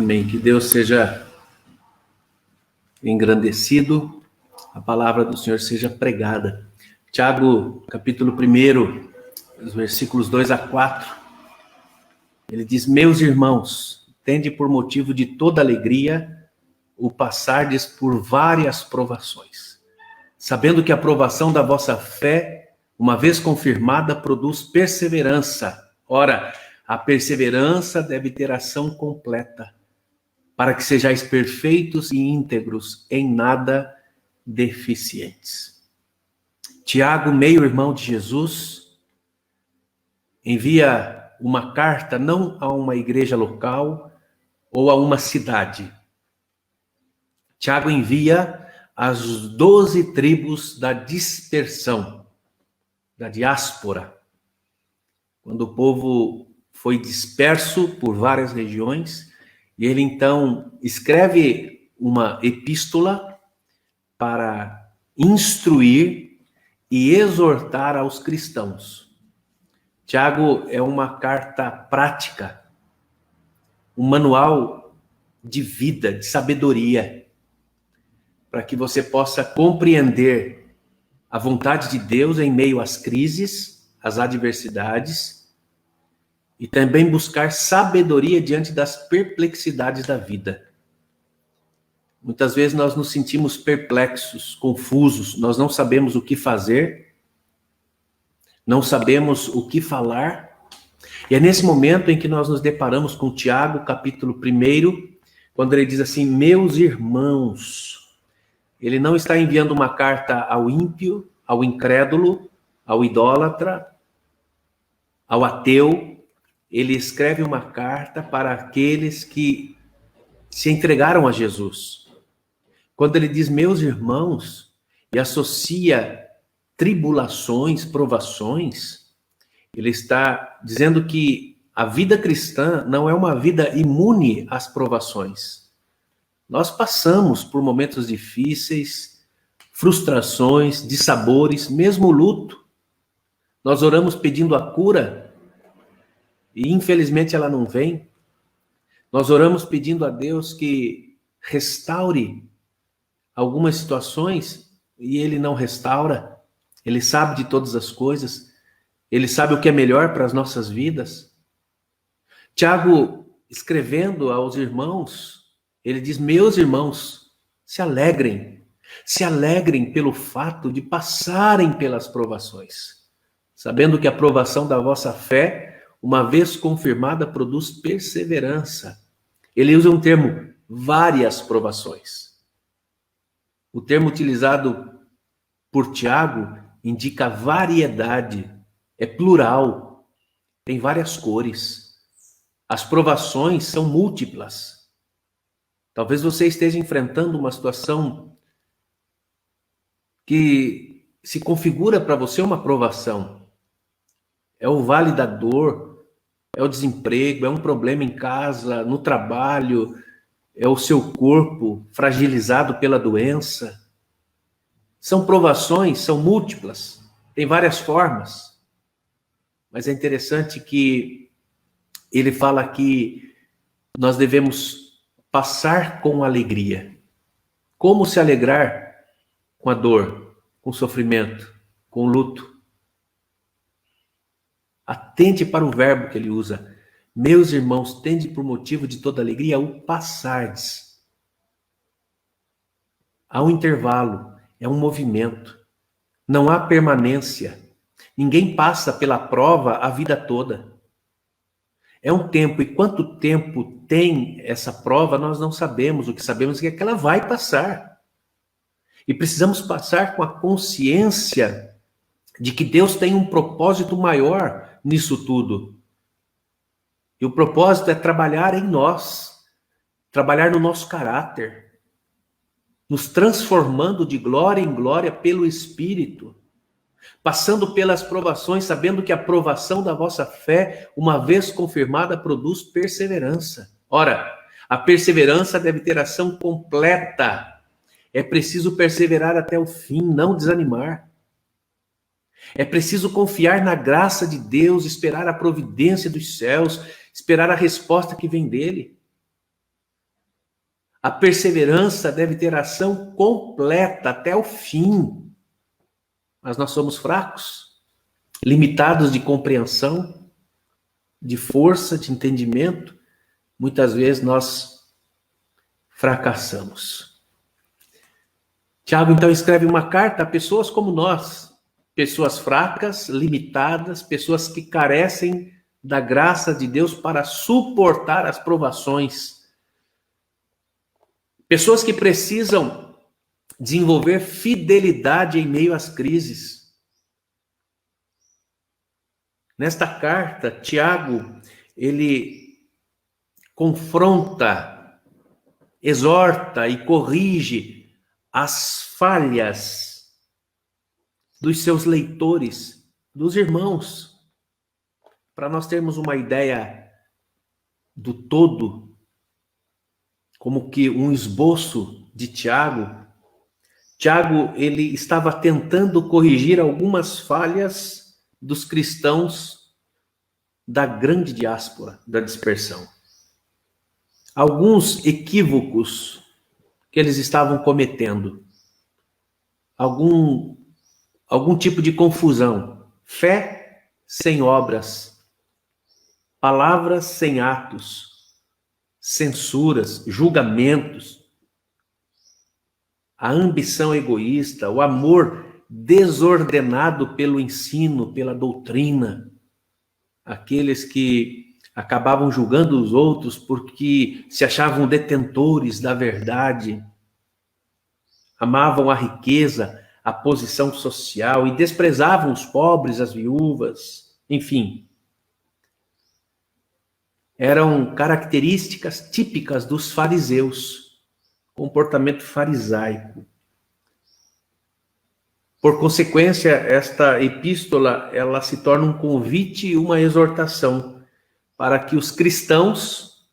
Amém. Que Deus seja engrandecido, a palavra do Senhor seja pregada. Tiago, capítulo 1, os versículos 2 a 4, ele diz: Meus irmãos, tende por motivo de toda alegria o passardes por várias provações, sabendo que a provação da vossa fé, uma vez confirmada, produz perseverança. Ora, a perseverança deve ter ação completa, para que sejais perfeitos e íntegros, em nada deficientes. Tiago, meio-irmão de Jesus, envia uma carta não a uma igreja local ou a uma cidade. Tiago envia as 12 tribos da dispersão, da diáspora. Quando o povo foi disperso por várias regiões, e ele então escreve uma epístola para instruir e exortar aos cristãos. Tiago é uma carta prática, um manual de vida, de sabedoria, para que você possa compreender a vontade de Deus em meio às crises, às adversidades, e também buscar sabedoria diante das perplexidades da vida. Muitas vezes nós nos sentimos perplexos, confusos, nós não sabemos o que fazer, não sabemos o que falar, e é nesse momento em que nós nos deparamos com Tiago, capítulo 1, quando ele diz assim: meus irmãos. Ele não está enviando uma carta ao ímpio, ao incrédulo, ao idólatra, ao ateu. Ele escreve uma carta para aqueles que se entregaram a Jesus. Quando ele diz meus irmãos e associa tribulações, provações, ele está dizendo que a vida cristã não é uma vida imune às provações. Nós passamos por momentos difíceis, frustrações, dissabores, mesmo luto. Nós oramos pedindo a cura e infelizmente ela não vem. Nós oramos pedindo a Deus que restaure algumas situações e Ele não restaura. Ele sabe de todas as coisas. Ele sabe o que é melhor para as nossas vidas. Tiago, escrevendo aos irmãos, ele diz: meus irmãos, se alegrem pelo fato de passarem pelas provações, sabendo que a provação da vossa fé, uma vez confirmada, produz perseverança. Ele usa um termo, várias provações. O termo utilizado por Tiago indica variedade, é plural, tem várias cores. As provações são múltiplas. Talvez você esteja enfrentando uma situação que se configura para você uma provação. É o vale da dor, é o desemprego, é um problema em casa, no trabalho, é o seu corpo fragilizado pela doença. São provações, são múltiplas, tem várias formas. Mas é interessante que ele fala que nós devemos passar com alegria. Como se alegrar com a dor, com o sofrimento, com o luto? Atente para o verbo que ele usa. Meus irmãos, tende por motivo de toda alegria o passardes. Há um intervalo, é um movimento. Não há permanência. Ninguém passa pela prova a vida toda. É um tempo, e quanto tempo tem essa prova, nós não sabemos. O que sabemos é que ela vai passar. E precisamos passar com a consciência de que Deus tem um propósito maior nisso tudo. E o propósito é trabalhar em nós, trabalhar no nosso caráter, nos transformando de glória em glória pelo Espírito, passando pelas provações, sabendo que a provação da vossa fé, uma vez confirmada, produz perseverança. Ora, a perseverança deve ter ação completa. É preciso perseverar até o fim, não desanimar. É preciso confiar na graça de Deus, esperar a providência dos céus, esperar a resposta que vem dele. A perseverança deve ter ação completa até o fim. Mas nós somos fracos, limitados de compreensão, de força, de entendimento. Muitas vezes nós fracassamos. Tiago, então, escreve uma carta a pessoas como nós, pessoas fracas, limitadas, pessoas que carecem da graça de Deus para suportar as provações. Pessoas que precisam desenvolver fidelidade em meio às crises. Nesta carta, Tiago, ele confronta, exorta e corrige as falhas dos seus leitores, dos irmãos, para nós termos uma ideia do todo, como que um esboço de Tiago. Tiago, ele estava tentando corrigir algumas falhas dos cristãos da grande diáspora, da dispersão. Alguns equívocos que eles estavam cometendo. Algum tipo de confusão. Fé sem obras. Palavras sem atos. Censuras, julgamentos. A ambição egoísta, o amor desordenado pelo ensino, pela doutrina. Aqueles que acabavam julgando os outros porque se achavam detentores da verdade. Amavam a riqueza, a posição social e desprezavam os pobres, as viúvas, enfim. Eram características típicas dos fariseus, comportamento farisaico. Por consequência, esta epístola, ela se torna um convite e uma exortação para que os cristãos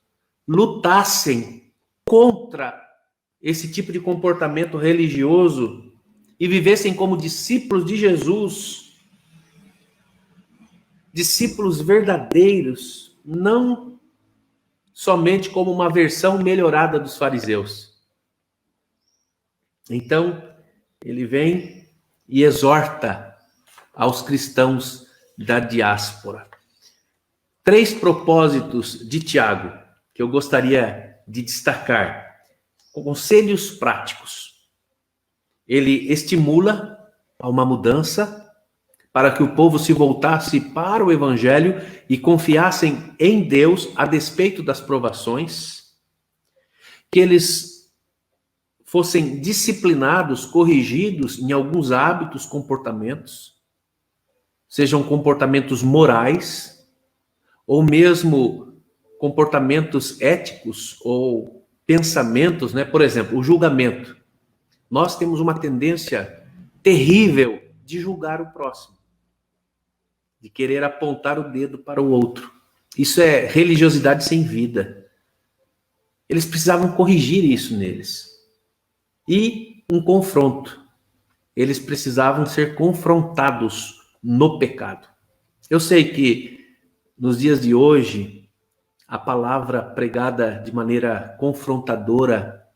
lutassem contra esse tipo de comportamento religioso e vivessem como discípulos de Jesus, discípulos verdadeiros, não somente como uma versão melhorada dos fariseus. Então, ele vem e exorta aos cristãos da diáspora. 3 propósitos de Tiago que eu gostaria de destacar. Conselhos práticos. Ele estimula a uma mudança para que o povo se voltasse para o evangelho e confiassem em Deus a despeito das provações, que eles fossem disciplinados, corrigidos em alguns hábitos, comportamentos, sejam comportamentos morais, ou mesmo comportamentos éticos ou pensamentos, né? Por exemplo, o julgamento. Nós temos uma tendência terrível de julgar o próximo, de querer apontar o dedo para o outro. Isso é religiosidade sem vida. Eles precisavam corrigir isso neles. E um confronto. Eles precisavam ser confrontados no pecado. Eu sei que nos dias de hoje, a palavra pregada de maneira confrontadora,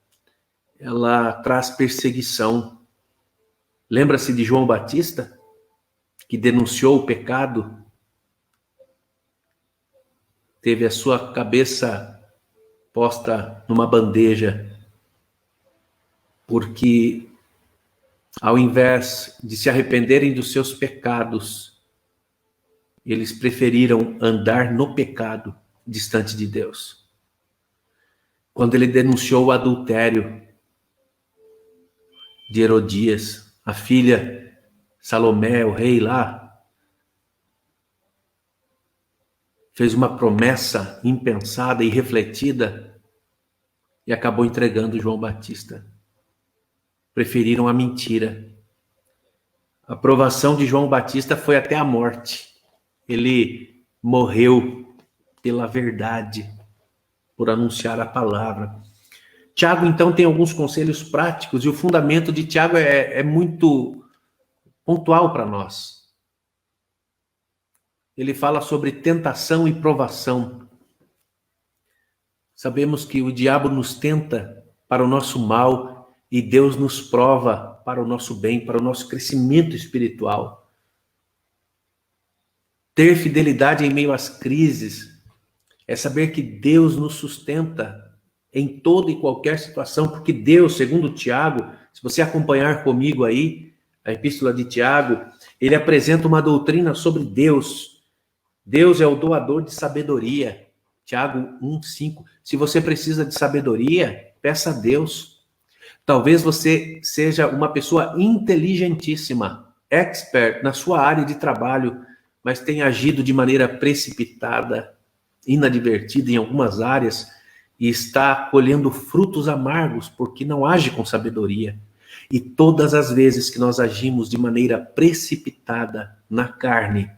ela traz perseguição. Lembra-se de João Batista, que denunciou o pecado, teve a sua cabeça posta numa bandeja, porque ao invés de se arrependerem dos seus pecados, eles preferiram andar no pecado, distante de Deus. Quando ele denunciou o adultério de Herodias, a filha Salomé, o rei lá, fez uma promessa impensada e refletida e acabou entregando João Batista. Preferiram a mentira. A aprovação de João Batista foi até a morte. Ele morreu pela verdade, por anunciar a palavra. Tiago, então, tem alguns conselhos práticos e o fundamento de Tiago é muito pontual para nós. Ele fala sobre tentação e provação. Sabemos que o diabo nos tenta para o nosso mal, e Deus nos prova para o nosso bem, para o nosso crescimento espiritual. Ter fidelidade em meio às crises é saber que Deus nos sustenta em toda e qualquer situação, porque Deus, segundo Tiago, se você acompanhar comigo aí, a epístola de Tiago, ele apresenta uma doutrina sobre Deus. Deus é o doador de sabedoria. Tiago 1:5. Se você precisa de sabedoria, peça a Deus. Talvez você seja uma pessoa inteligentíssima, expert na sua área de trabalho, mas tenha agido de maneira precipitada, inadvertida em algumas áreas, e está colhendo frutos amargos porque não age com sabedoria. E todas as vezes que nós agimos de maneira precipitada na carne,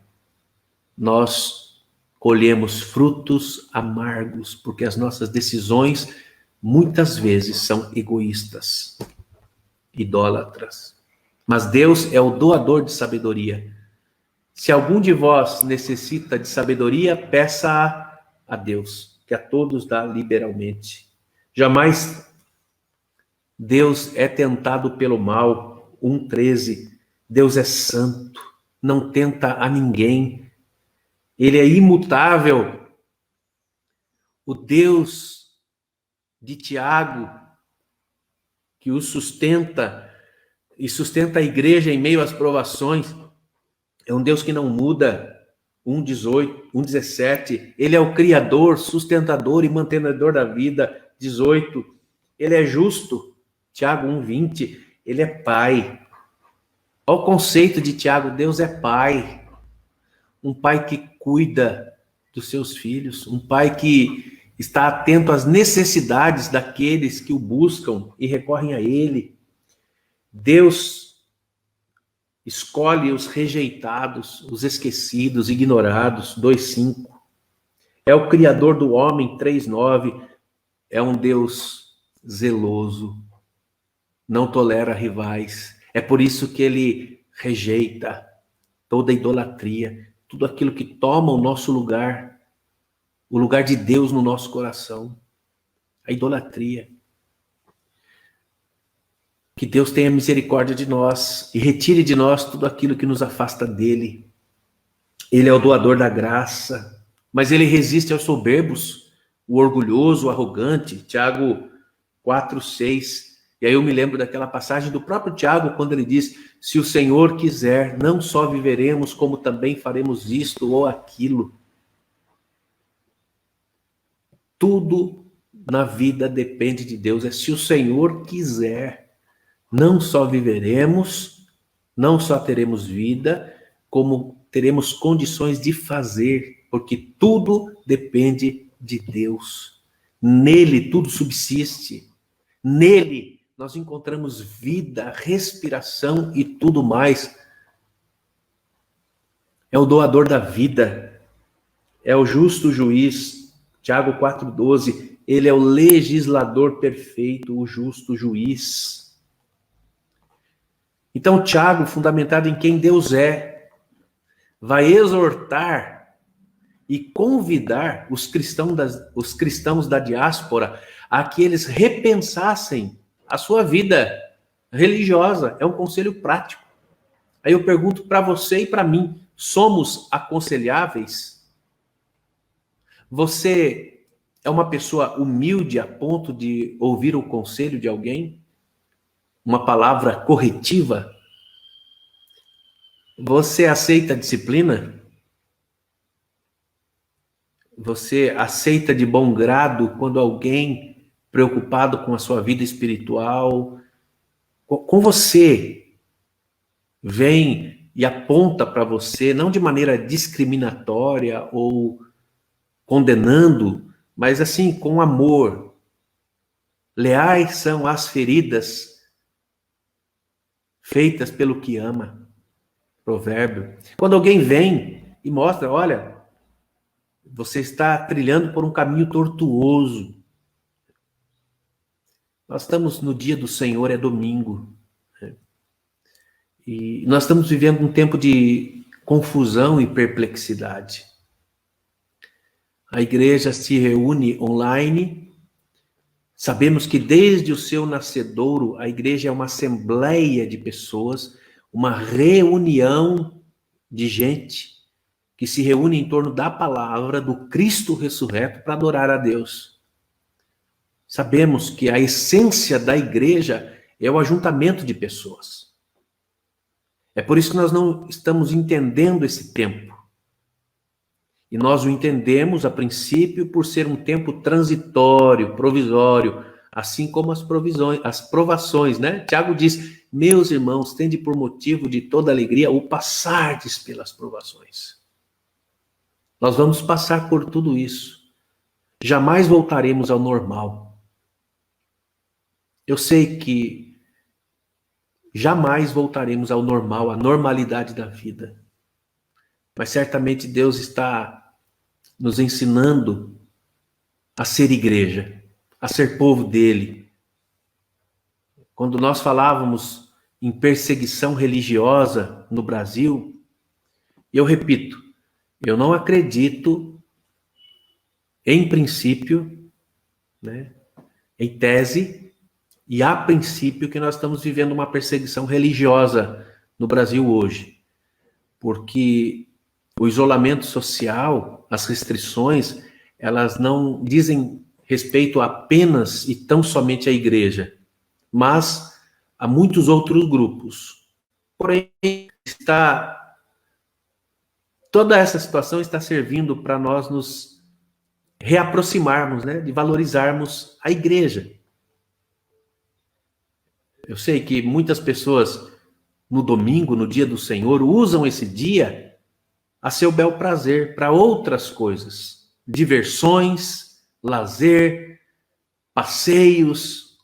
nós colhemos frutos amargos, porque as nossas decisões muitas vezes são egoístas, idólatras. Mas Deus é o doador de sabedoria. Se algum de vós necessita de sabedoria, peça a Deus, que a todos dá liberalmente. Jamais Deus é tentado pelo mal. 1:13. Deus é santo, não tenta a ninguém. Ele é imutável. O Deus de Tiago, que o sustenta e sustenta a igreja em meio às provações, é um Deus que não muda. 1:18, 1:17. Ele é o Criador, sustentador e mantenedor da vida. 18. Ele é justo. Tiago 1:20. Ele é Pai. Olha o conceito de Tiago: Deus é Pai. Um Pai que cuida dos seus filhos. Um Pai que está atento às necessidades daqueles que o buscam e recorrem a Ele. Deus escolhe os rejeitados, os esquecidos, ignorados. 2:5. É o Criador do homem. 3:9. É um Deus zeloso. Não tolera rivais. É por isso que ele rejeita toda idolatria, tudo aquilo que toma o nosso lugar, o lugar de Deus no nosso coração, a idolatria. Que Deus tenha misericórdia de nós e retire de nós tudo aquilo que nos afasta dele. Ele é o doador da graça, mas ele resiste aos soberbos, o orgulhoso, o arrogante. Tiago 4:6. E aí eu me lembro daquela passagem do próprio Tiago, quando ele diz: se o Senhor quiser, não só viveremos, como também faremos isto ou aquilo. Tudo na vida depende de Deus. É se o Senhor quiser, não só viveremos, não só teremos vida, como teremos condições de fazer, porque tudo depende de Deus. Nele tudo subsiste. Nele nós encontramos vida, respiração e tudo mais. É o doador da vida. É o justo juiz. Tiago 4:12. Ele é o legislador perfeito, o justo juiz. Então, Tiago, fundamentado em quem Deus é, vai exortar e convidar os cristãos da diáspora a que eles repensassem a sua vida religiosa. É um conselho prático. Aí eu pergunto para você e para mim: somos aconselháveis? Você é uma pessoa humilde a ponto de ouvir o conselho de alguém? Uma palavra corretiva? Você aceita a disciplina? Você aceita de bom grado quando alguém preocupado com a sua vida espiritual, com você, vem e aponta para você, não de maneira discriminatória ou condenando, mas assim, com amor? Leais são as feridas feitas pelo que ama. Provérbio. Quando alguém vem e mostra: olha, você está trilhando por um caminho tortuoso. Nós estamos no dia do Senhor, é domingo. Né? E nós estamos vivendo um tempo de confusão e Sabemos que desde o seu nascedouro, a igreja é uma assembleia de pessoas, uma reunião de gente que se reúne em torno da palavra do Cristo ressurreto para adorar a Deus. Sabemos que a essência da igreja é o ajuntamento de pessoas. É por isso que nós não estamos entendendo esse tempo. E nós o entendemos, a princípio, por ser um tempo transitório, provisório, assim como as provações, né? Tiago diz, meus irmãos, tende por motivo de toda alegria o passardes pelas provações. Nós vamos passar por tudo isso. Jamais voltaremos ao normal. Eu sei que jamais voltaremos ao normal, à normalidade da vida. Mas certamente Deus está nos ensinando a ser igreja, a ser povo dele. Quando nós falávamos em perseguição religiosa no Brasil, eu repito, eu não acredito, em princípio, né, em tese, e a princípio que nós estamos vivendo uma perseguição religiosa no Brasil hoje. Porque o isolamento social, as restrições, elas não dizem respeito apenas e tão somente à igreja, mas a muitos outros grupos. Porém, toda essa situação está servindo para nós nos reaproximarmos, né, de valorizarmos a igreja. Eu sei que muitas pessoas, no domingo, no dia do Senhor, usam esse dia a seu bel prazer para outras coisas, diversões, lazer, passeios,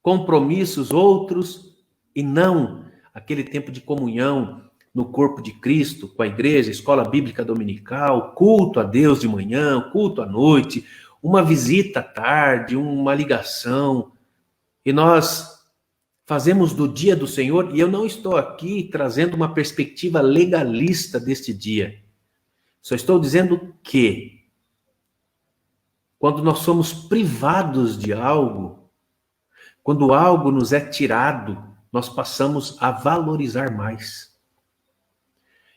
compromissos outros, e não aquele tempo de comunhão no corpo de Cristo, com a igreja, escola bíblica dominical, culto a Deus de manhã, culto à noite, uma visita à tarde, uma ligação, e nós fazemos do dia do Senhor, e eu não estou aqui trazendo uma perspectiva legalista deste dia. Só estou dizendo que, quando nós somos privados de algo, quando algo nos é tirado, nós passamos a valorizar mais.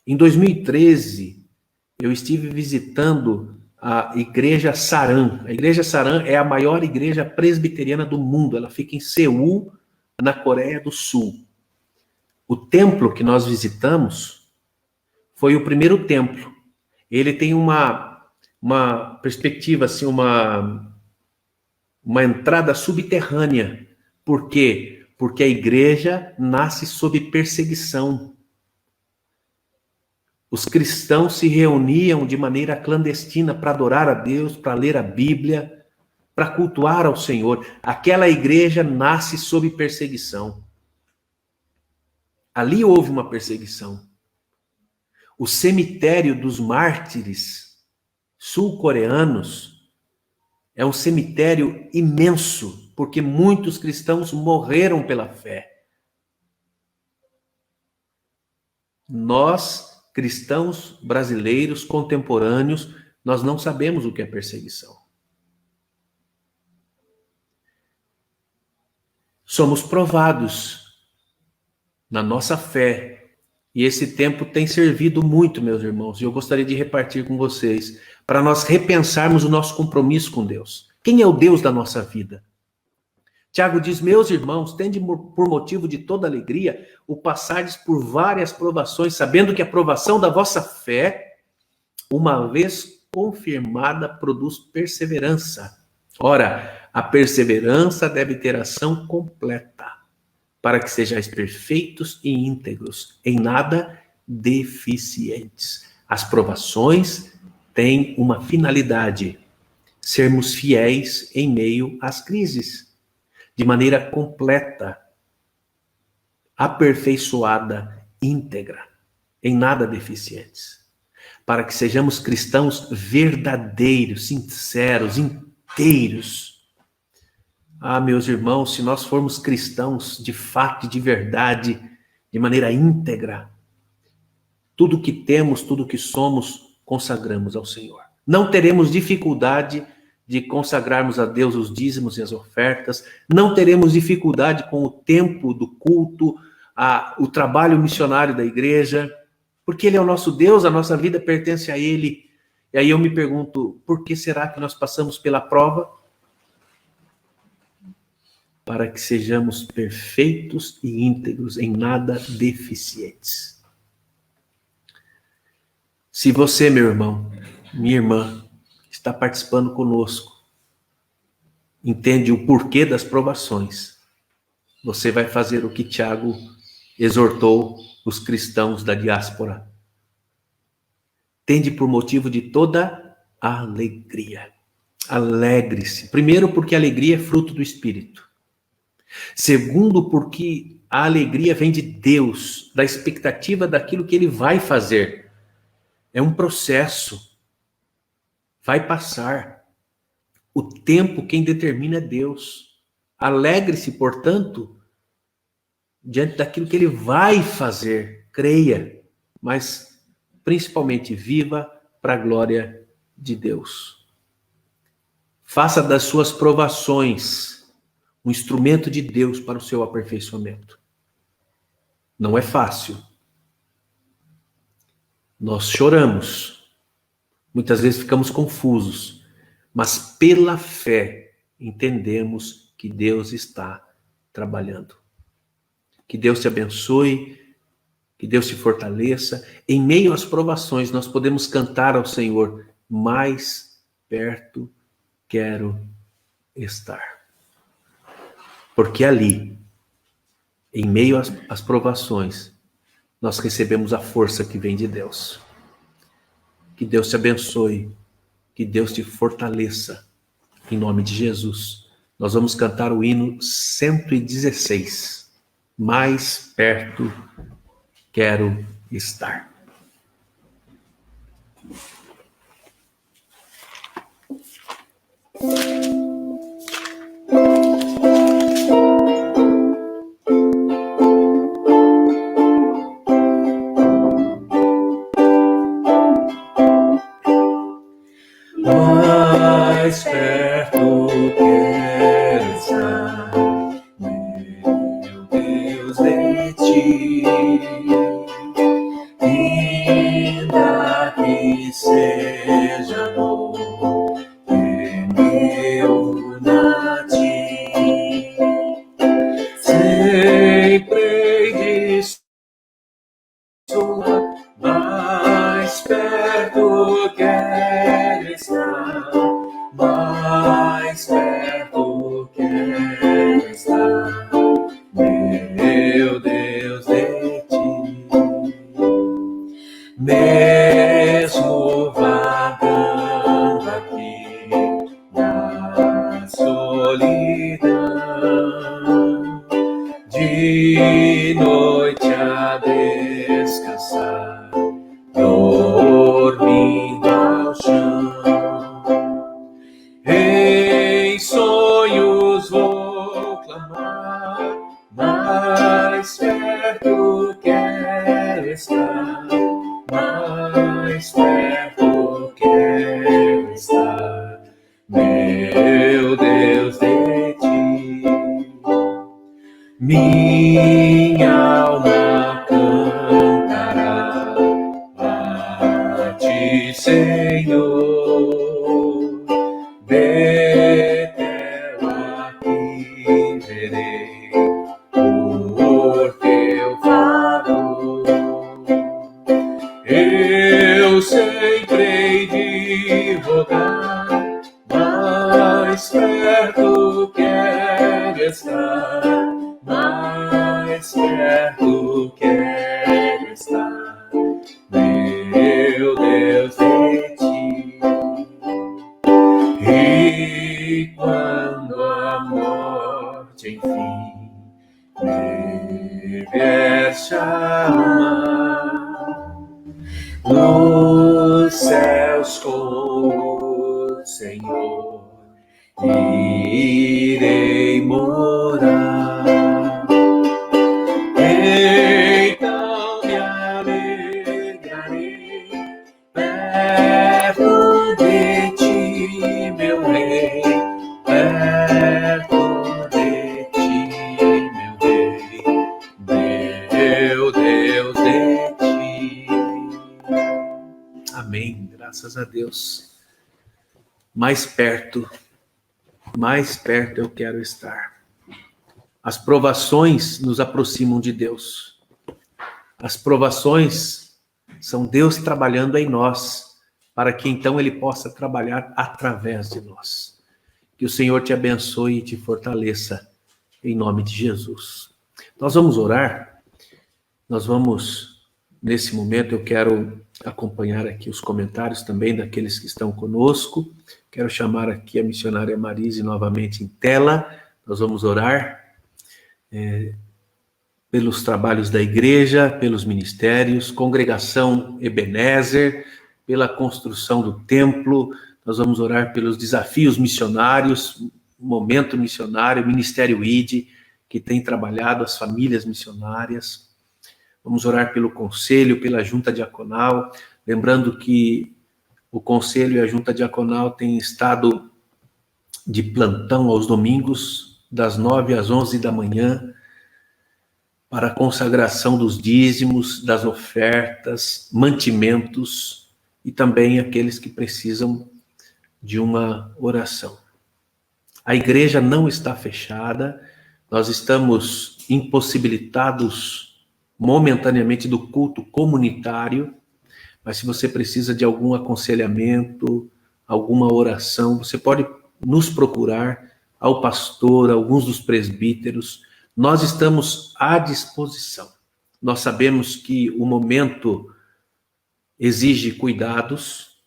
Em 2013, eu estive visitando a Igreja Saran. A Igreja Saran é a maior igreja presbiteriana do mundo. Ela fica em Seul, na Coreia do Sul. O templo que nós visitamos foi o primeiro templo. Ele tem uma perspectiva, assim, uma entrada subterrânea. Por quê? Porque a igreja nasce sob perseguição. Os cristãos se reuniam de maneira clandestina para adorar a Deus, para ler a Bíblia, para cultuar ao Senhor. Aquela igreja nasce sob perseguição. Ali houve uma perseguição. O cemitério dos mártires sul-coreanos é um cemitério imenso, porque muitos cristãos morreram pela fé. Nós, cristãos brasileiros contemporâneos, nós não sabemos o que é perseguição. Somos provados na nossa fé. E esse tempo tem servido muito, meus irmãos. E eu gostaria de repartir com vocês, para nós repensarmos o nosso compromisso com Deus. Quem é o Deus da nossa vida? Tiago diz, meus irmãos, tende por motivo de toda alegria o passardes por várias provações, sabendo que a provação da vossa fé, uma vez confirmada, produz perseverança. Ora, a perseverança deve ter ação completa, para que sejais perfeitos e íntegros, em nada deficientes. As provações têm uma finalidade: sermos fiéis em meio às crises, de maneira completa, aperfeiçoada, íntegra, em nada deficientes, para que sejamos cristãos verdadeiros, sinceros, inteiros. Ah, meus irmãos, se nós formos cristãos de fato e de verdade, de maneira íntegra, tudo que temos, tudo que somos, consagramos ao Senhor. Não teremos dificuldade de consagrarmos a Deus os dízimos e as ofertas, não teremos dificuldade com o tempo do culto, o trabalho missionário da igreja, porque Ele é o nosso Deus, a nossa vida pertence a Ele. E aí eu me pergunto, por que será que nós passamos pela prova? Para que sejamos perfeitos e íntegros, em nada deficientes. Se você, meu irmão, minha irmã, está participando conosco, entende o porquê das provações, você vai fazer o que Tiago exortou os cristãos da diáspora. Tende por motivo de toda alegria. Alegre-se. Primeiro, porque a alegria é fruto do Espírito. Segundo, porque a alegria vem de Deus, da expectativa daquilo que Ele vai fazer. É um processo. Vai passar. O tempo quem determina é Deus. Alegre-se, portanto, diante daquilo que Ele vai fazer. Creia, mas principalmente viva para a glória de Deus. Faça das suas provações um instrumento de Deus para o seu aperfeiçoamento. Não é fácil. Nós choramos. Muitas vezes ficamos confusos. Mas pela fé entendemos que Deus está trabalhando. Que Deus te abençoe, que Deus te fortaleça. Em meio às provações, nós podemos cantar ao Senhor: mais perto quero estar. Porque ali, em meio às provações, nós recebemos a força que vem de Deus. Que Deus te abençoe, que Deus te fortaleça, em nome de Jesus. Nós vamos cantar o hino 116. Mais perto quero estar. Mais perto quero estar, meu Deus, de ti, ainda que seja novo, meu na ti, sempre de sua, mais perto quero estar, mais perto quero estar, meu Deus, de ti. Mesmo vagando aqui na solidão, de noite a descansar, dormindo ao chão, em sonhos vou clamar, mais perto quero estar, mais perto quero estar, meu Deus, de ti. Minha alma cantará a ti, Senhor. Betel aqui verei por teu favor. Eu sempre hei de rogar, mais perto quero estar, mais perto quero estar, meu Deus, de ti. E quando a morte enfim me vier chamar, nos céus com o Senhor irei morar. Então me alegrarei perto de ti, meu Rei. céus de ti. Amém, graças a Deus. Mais perto eu quero estar. As provações nos aproximam de Deus. As provações são Deus trabalhando em nós, para que então Ele possa trabalhar através de nós. Que o Senhor te abençoe e te fortaleça, em nome de Jesus. Nós vamos orar, nesse momento eu quero acompanhar aqui os comentários também daqueles que estão conosco. Quero chamar aqui a missionária Marise novamente em tela. Nós vamos orar pelos trabalhos da igreja, pelos ministérios, congregação Ebenezer, pela construção do templo. Nós vamos orar pelos desafios missionários, momento missionário, Ministério ID, que tem trabalhado as famílias missionárias. Vamos orar pelo conselho, pela junta diaconal, lembrando que o conselho e a junta diaconal têm estado de plantão aos domingos, das 9 às 11 da manhã, para a consagração dos dízimos, das ofertas, mantimentos e também aqueles que precisam de uma oração. A igreja não está fechada, nós estamos impossibilitados momentaneamente do culto comunitário, mas se você precisa de algum aconselhamento, alguma oração, você pode nos procurar, ao pastor, alguns dos presbíteros. Nós estamos à disposição. Nós sabemos que o momento exige cuidados,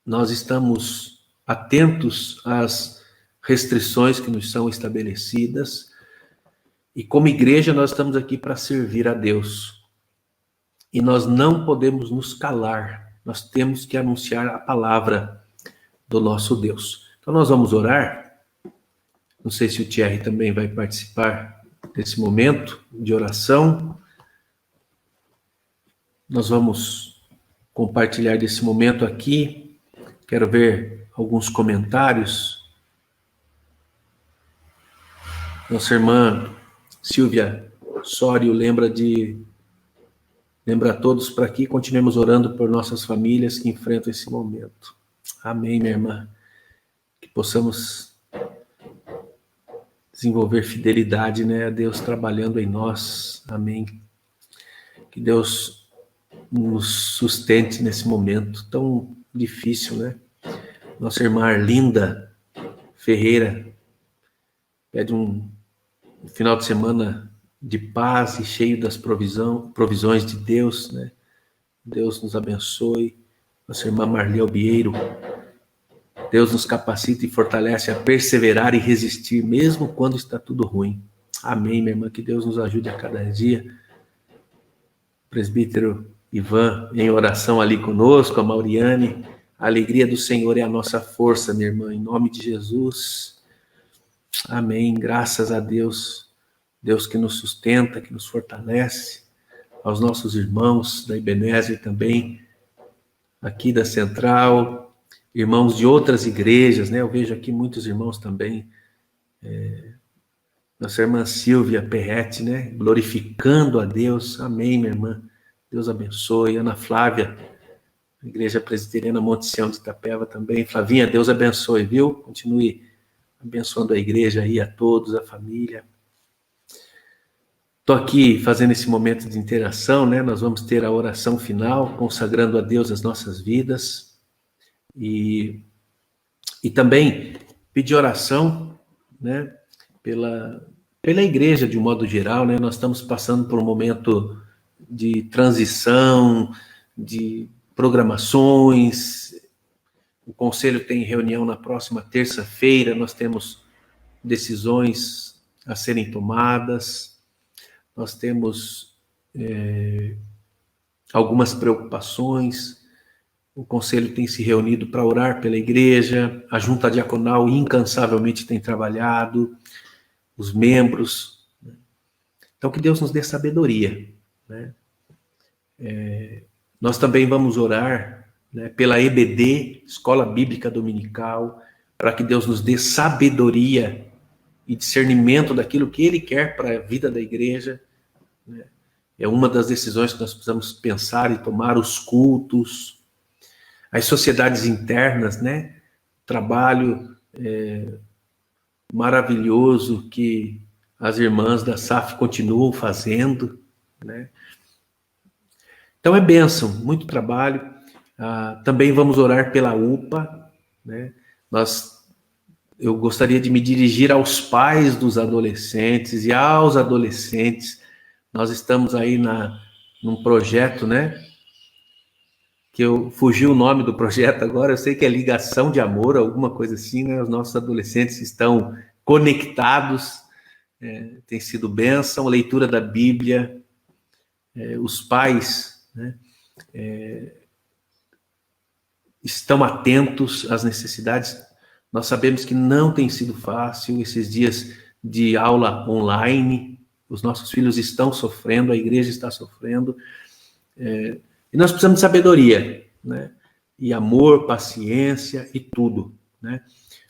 nós estamos atentos às restrições que nos são estabelecidas, e como igreja nós estamos aqui para servir a Deus. E nós não podemos nos calar, nós temos que anunciar a palavra do nosso Deus. Então nós vamos orar. Não sei se o Thierry também vai participar desse momento de oração. Nós vamos compartilhar desse momento aqui. Quero ver alguns comentários. Nossa irmã Silvia Sório lembra a todos para que continuemos orando por nossas famílias que enfrentam esse momento. Amém, minha irmã. Que possamos desenvolver fidelidade, né, a Deus trabalhando em nós. Amém. Que Deus nos sustente nesse momento tão difícil, né? Nossa irmã Arlinda Ferreira pede um final de semana de paz e cheio das provisões de Deus, né? Deus nos abençoe. Nossa irmã Marli Albieiro, Deus nos capacita e fortalece a perseverar e resistir, mesmo quando está tudo ruim. Amém, minha irmã, que Deus nos ajude a cada dia. Presbítero Ivan, em oração ali conosco, a Mauriane. A alegria do Senhor é a nossa força, minha irmã, em nome de Jesus. Amém, graças a Deus. Deus que nos sustenta, que nos fortalece. Aos nossos irmãos da Ebenezer também, aqui da Central, irmãos de outras igrejas, né? Eu vejo aqui muitos irmãos também. Nossa irmã Silvia Perrete, né? Glorificando a Deus. Amém, minha irmã. Deus abençoe. Ana Flávia, Igreja Presbiteriana Monte Sião de Itapeva também. Flavinha, Deus abençoe, viu? Continue abençoando a igreja aí, a todos, a família. Estou aqui fazendo esse momento de interação, né? Nós vamos ter a oração final, consagrando a Deus as nossas vidas. E também pedir oração, né? Pela igreja de um modo geral, né? Nós estamos passando por um momento de transição, de programações. O conselho tem reunião na próxima terça-feira, nós temos decisões a serem tomadas. Nós temos algumas preocupações. O conselho tem se reunido para orar pela igreja, a junta diaconal incansavelmente tem trabalhado, os membros. Né? Então, que Deus nos dê sabedoria. Né? Nós também vamos orar, né, pela EBD, Escola Bíblica Dominical, para que Deus nos dê sabedoria e discernimento daquilo que Ele quer para a vida da igreja, né? É uma das decisões que nós precisamos pensar e tomar, os cultos, as sociedades internas, né? Trabalho maravilhoso que as irmãs da SAF continuam fazendo, né? Então é bênção, muito trabalho. Também vamos orar pela UPA, né? Eu gostaria de me dirigir aos pais dos adolescentes e aos adolescentes. Nós estamos aí num projeto, né? Que fugiu o nome do projeto agora, eu sei que é Ligação de Amor, alguma coisa assim, né? Os nossos adolescentes estão conectados, tem sido bênção, leitura da Bíblia, os pais, né? Estão atentos às necessidades. Nós sabemos que não tem sido fácil esses dias de aula online, os nossos filhos estão sofrendo, a igreja está sofrendo, e nós precisamos de sabedoria, né? E amor, paciência e tudo, né?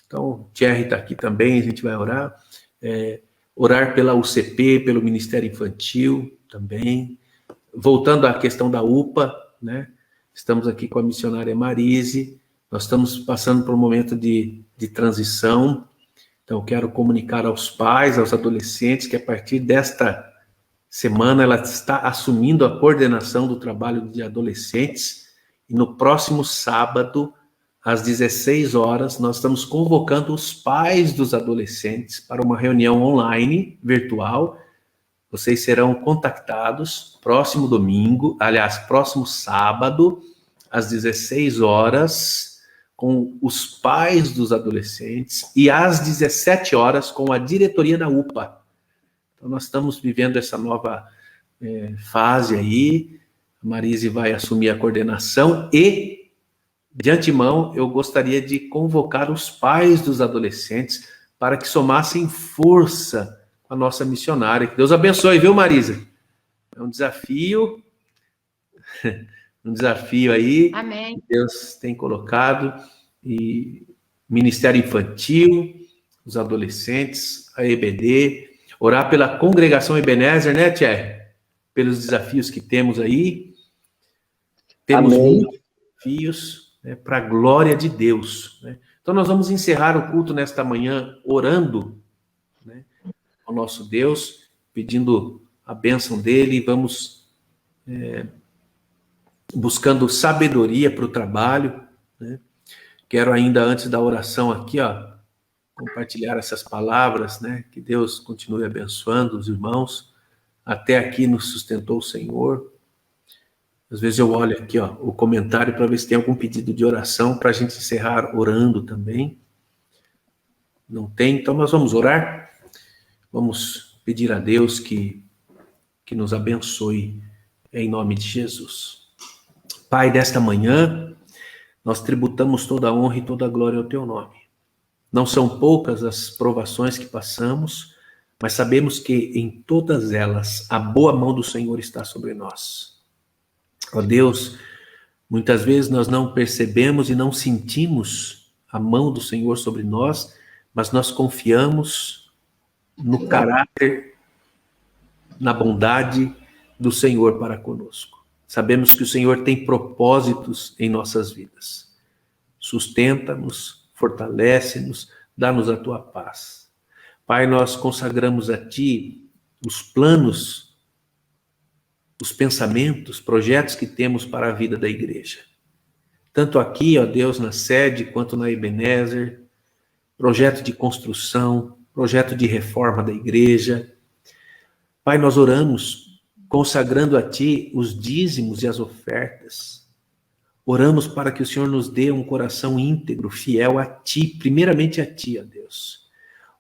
Então, o Thierry está aqui também, a gente vai orar. Orar pela UCP, pelo Ministério Infantil também. Voltando à questão da UPA, né? Estamos aqui com a missionária Marise, nós estamos passando por um momento de transição. Então, eu quero comunicar aos pais, aos adolescentes, que a partir desta semana ela está assumindo a coordenação do trabalho de adolescentes, e no próximo sábado, às 16 horas, nós estamos convocando os pais dos adolescentes para uma reunião online, virtual. Vocês serão contactados próximo sábado, às 16 horas, com os pais dos adolescentes, e às 17 horas com a diretoria da UPA. Então, nós estamos vivendo essa nova fase aí. A Marise vai assumir a coordenação e, de antemão, eu gostaria de convocar os pais dos adolescentes para que somassem força com a nossa missionária. Que Deus abençoe, viu, Marise? É um desafio, aí. Amém. Que Deus tem colocado, e Ministério Infantil, os adolescentes, a EBD, orar pela congregação Ebenezer, né, Thierry? Pelos desafios que temos aí. Temos muitos desafios, né, para a glória de Deus, né? Então, nós vamos encerrar o culto nesta manhã orando, né, ao nosso Deus, pedindo a bênção dele, e vamos buscando sabedoria para o trabalho, né? Quero ainda, antes da oração aqui, compartilhar essas palavras, né? Que Deus continue abençoando os irmãos. Até aqui nos sustentou o Senhor. Às vezes eu olho aqui, o comentário para ver se tem algum pedido de oração para a gente encerrar orando também. Não tem, então nós vamos orar. Vamos pedir a Deus que nos abençoe em nome de Jesus. Pai, desta manhã, nós tributamos toda a honra e toda a glória ao teu nome. Não são poucas as provações que passamos, mas sabemos que em todas elas a boa mão do Senhor está sobre nós. Ó Deus, muitas vezes nós não percebemos e não sentimos a mão do Senhor sobre nós, mas nós confiamos no caráter, na bondade do Senhor para conosco. Sabemos que o Senhor tem propósitos em nossas vidas. Sustenta-nos, fortalece-nos, dá-nos a tua paz. Pai, nós consagramos a ti os planos, os pensamentos, projetos que temos para a vida da igreja. Tanto aqui, ó Deus, na sede, quanto na Ebenezer, projeto de construção, projeto de reforma da igreja. Pai, nós oramos consagrando a ti os dízimos e as ofertas. Oramos para que o Senhor nos dê um coração íntegro, fiel a ti, primeiramente a ti, ó Deus.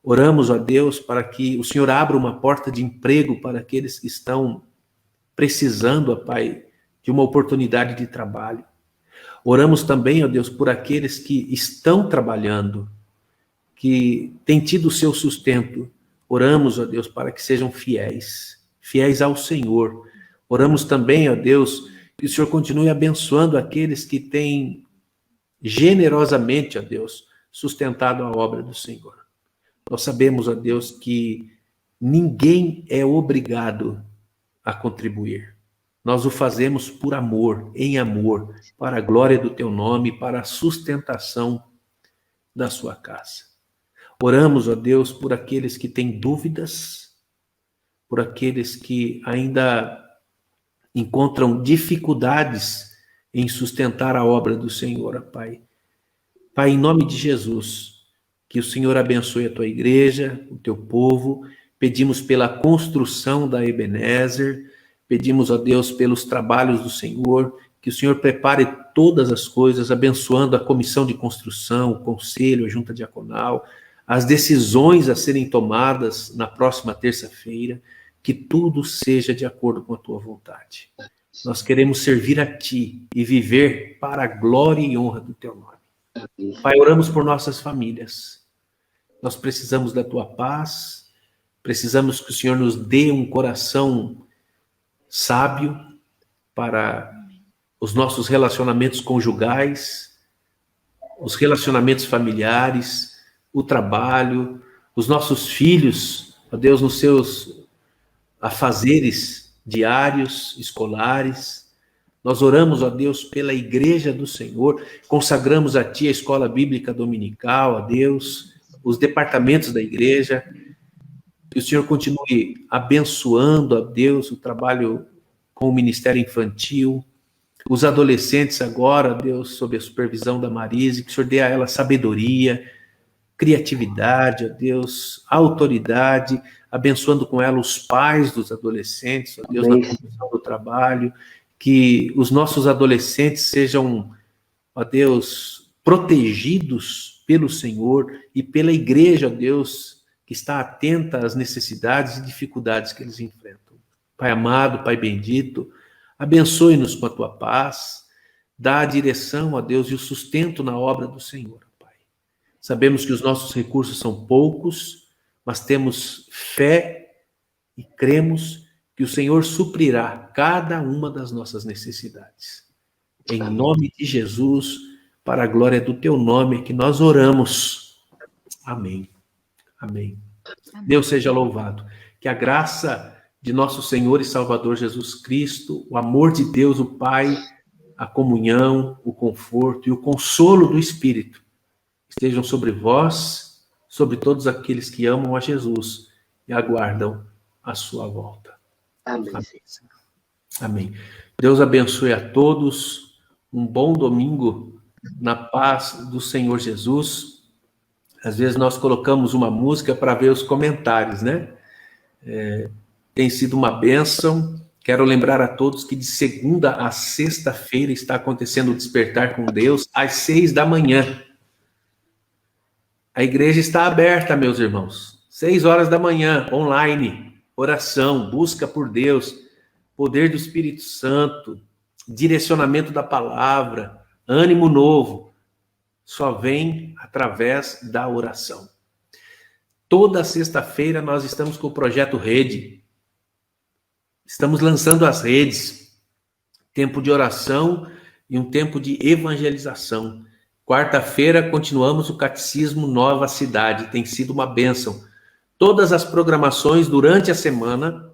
Oramos, ó Deus, para que o Senhor abra uma porta de emprego para aqueles que estão precisando, ó Pai, de uma oportunidade de trabalho. Oramos também, ó Deus, por aqueles que estão trabalhando, que têm tido o seu sustento. Oramos, ó Deus, para que sejam fiéis ao Senhor. Oramos também, ó Deus, que o Senhor continue abençoando aqueles que têm generosamente, ó Deus, sustentado a obra do Senhor. Nós sabemos, ó Deus, que ninguém é obrigado a contribuir. Nós o fazemos por amor, em amor, para a glória do teu nome, para a sustentação da sua casa. Oramos, ó Deus, por aqueles que têm dúvidas, por aqueles que ainda encontram dificuldades em sustentar a obra do Senhor, ó Pai. Pai, em nome de Jesus, que o Senhor abençoe a tua igreja, o teu povo. Pedimos pela construção da Ebenezer, pedimos a Deus pelos trabalhos do Senhor, que o Senhor prepare todas as coisas, abençoando a comissão de construção, o conselho, a junta diaconal, as decisões a serem tomadas na próxima terça-feira, que tudo seja de acordo com a tua vontade. Nós queremos servir a ti e viver para a glória e honra do teu nome. Pai, oramos por nossas famílias. Nós precisamos da tua paz, precisamos que o Senhor nos dê um coração sábio para os nossos relacionamentos conjugais, os relacionamentos familiares, o trabalho, os nossos filhos, ó Deus, nos seus afazeres diários, escolares. Nós oramos, ó Deus, pela igreja do Senhor, consagramos a ti a escola bíblica dominical, ó Deus, os departamentos da igreja. Que o Senhor continue abençoando, ó Deus, o trabalho com o ministério infantil, os adolescentes agora, Deus, sob a supervisão da Marise, que o Senhor dê a ela sabedoria, criatividade, ó Deus, autoridade, abençoando com ela os pais dos adolescentes, ó Deus, na condução do trabalho, que os nossos adolescentes sejam, ó Deus, protegidos pelo Senhor e pela igreja, ó Deus, que está atenta às necessidades e dificuldades que eles enfrentam. Pai amado, Pai bendito, abençoe-nos com a tua paz, dá a direção, ó Deus, e o sustento na obra do Senhor, Pai. Sabemos que os nossos recursos são poucos, mas temos fé e cremos que o Senhor suprirá cada uma das nossas necessidades. Em nome de Jesus, para a glória do teu nome, que nós oramos. Amém. Amém. Deus seja louvado. Que a graça de nosso Senhor e Salvador Jesus Cristo, o amor de Deus, o Pai, a comunhão, o conforto e o consolo do Espírito estejam sobre vós, sobre todos aqueles que amam a Jesus e aguardam a sua volta. Amém. Amém. Amém. Deus abençoe a todos. Um bom domingo na paz do Senhor Jesus. Às vezes nós colocamos uma música para ver os comentários, né? Tem sido uma bênção. Quero lembrar a todos que de segunda a sexta-feira está acontecendo o Despertar com Deus, às 6 da manhã. A igreja está aberta, meus irmãos. 6 horas da manhã, online. Oração, busca por Deus, poder do Espírito Santo, direcionamento da palavra, ânimo novo. Só vem através da oração. Toda sexta-feira nós estamos com o projeto Rede. Estamos lançando as redes. Tempo de oração e um tempo de evangelização. Quarta-feira continuamos o Catecismo Nova Cidade. Tem sido uma bênção. Todas as programações durante a semana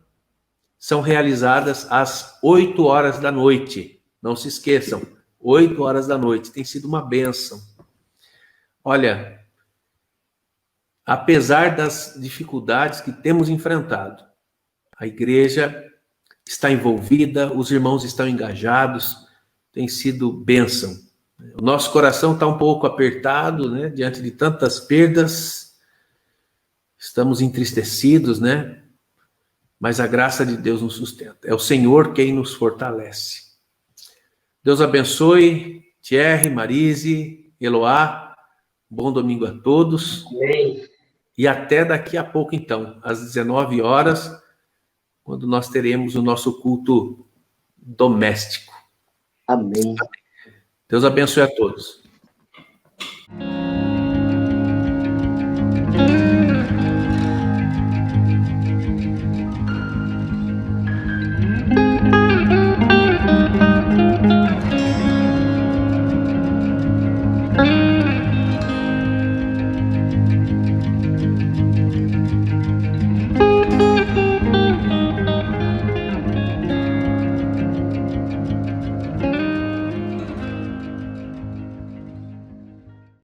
são realizadas às 8 horas da noite. Não se esqueçam, 8 horas da noite. Tem sido uma bênção. Olha, apesar das dificuldades que temos enfrentado, a igreja está envolvida, os irmãos estão engajados, tem sido bênção. O nosso coração está um pouco apertado, né, diante de tantas perdas, estamos entristecidos, né, mas a graça de Deus nos sustenta. É o Senhor quem nos fortalece. Deus abençoe, Thierry, Marise, Eloá. Bom domingo a todos. Amém. E até daqui a pouco, então, às 19 horas, quando nós teremos o nosso culto doméstico. Amém. Deus abençoe a todos.